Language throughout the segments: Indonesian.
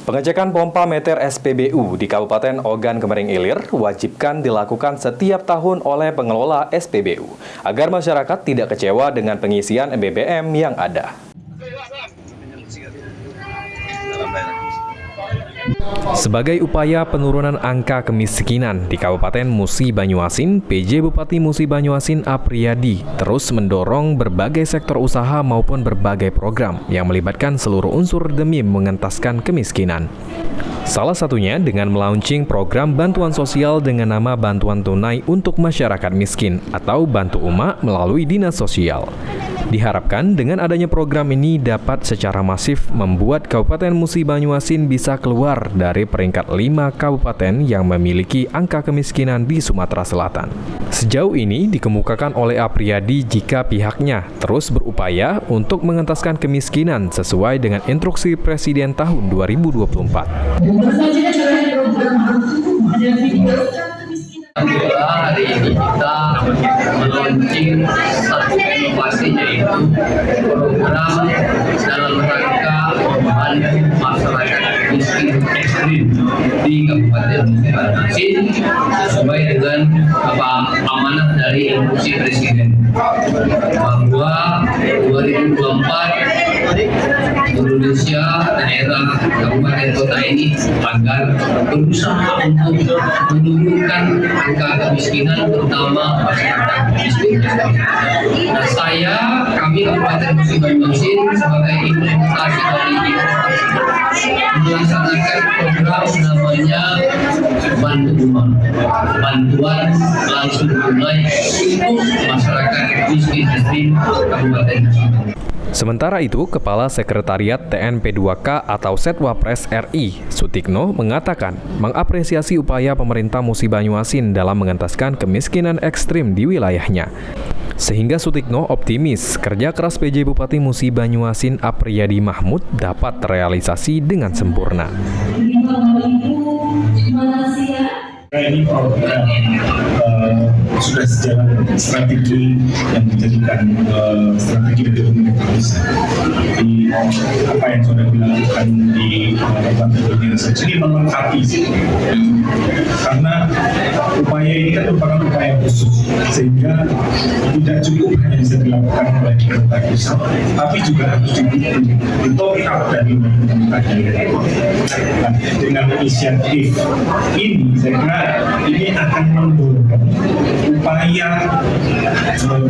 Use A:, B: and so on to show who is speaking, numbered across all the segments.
A: Pengecekan pompa meter SPBU di Kabupaten Ogan Komering Ilir wajibkan dilakukan setiap tahun oleh pengelola SPBU agar masyarakat tidak kecewa dengan pengisian BBM yang ada. Sebagai upaya penurunan angka kemiskinan di Kabupaten Musi Banyuasin, PJ Bupati Musi Banyuasin Apriyadi terus mendorong berbagai sektor usaha maupun berbagai program yang melibatkan seluruh unsur demi mengentaskan kemiskinan. Salah satunya dengan melaunching program bantuan sosial dengan nama Bantuan Tunai untuk Masyarakat Miskin atau Bantu Uma melalui Dinas Sosial. Diharapkan dengan adanya program ini dapat secara masif membuat Kabupaten Musi Banyuasin bisa keluar dari peringkat 5 kabupaten yang memiliki angka kemiskinan di Sumatera Selatan. Sejauh ini dikemukakan oleh Apriyadi jika pihaknya terus berupaya untuk mengentaskan kemiskinan sesuai dengan instruksi Presiden tahun 2024.
B: Hari ini kita meluncurkan satu inovasi, yaitu program dalam rangka membantu masyarakat miskin ekstrim di Kabupaten Musi Banyuasin sesuai dengan amanah dari instruksi Presiden bahwa 2024 Indonesia, daerah, kabupaten, kota ini agar berusaha untuk menurunkan angka kemiskinan, terutama masyarakat miskin. Nah, kami Kabupaten Musi Banyuasin sebagai implementasi dari melaksanakan program namanya Bantu Uma, bantuan langsung tunai untuk masyarakat miskin di Kabupaten Musi.
A: Sementara itu, Kepala Sekretariat TNP2K atau Setwapres RI, Sutikno, mengatakan mengapresiasi upaya pemerintah Musi Banyuasin dalam mengentaskan kemiskinan ekstrim di wilayahnya. Sehingga Sutikno optimis kerja keras PJ Bupati Musi Banyuasin Apriyadi Mahmud dapat terrealisasi dengan sempurna.
C: Ini program sudah sejalan strategi yang dijadikan strategi dari pemerintah pusat. Di apa yang sudah dilakukan di Bantu Desa ini melengkapi karena upaya ini kan merupakan upaya khusus, sehingga tidak cukup hanya bisa dilakukan oleh pemerintah pusat, tapi juga harus didukung di top up dari pemerintah daerah. Nah, dengan inisiatif ini saya kira ini akan mendorong upaya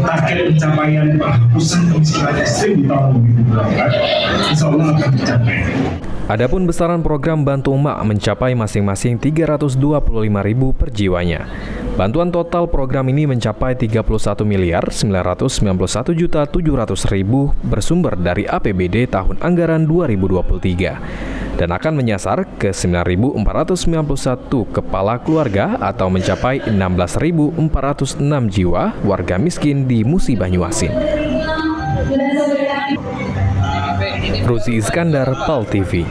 C: target pencapaian penghapusan kemiskinan ekstrim di tahun 2024 insya Allah akan tercapai.
A: Adapun besaran program Bantu Uma mencapai masing-masing Rp325.000 per jiwanya. Bantuan total program ini mencapai Rp31.991.700.000 bersumber dari APBD tahun anggaran 2023 dan akan menyasar ke 9.491 kepala keluarga atau mencapai 16.406 jiwa warga miskin di Musi Banyuasin. Ruzi Iskandar, PAL TV.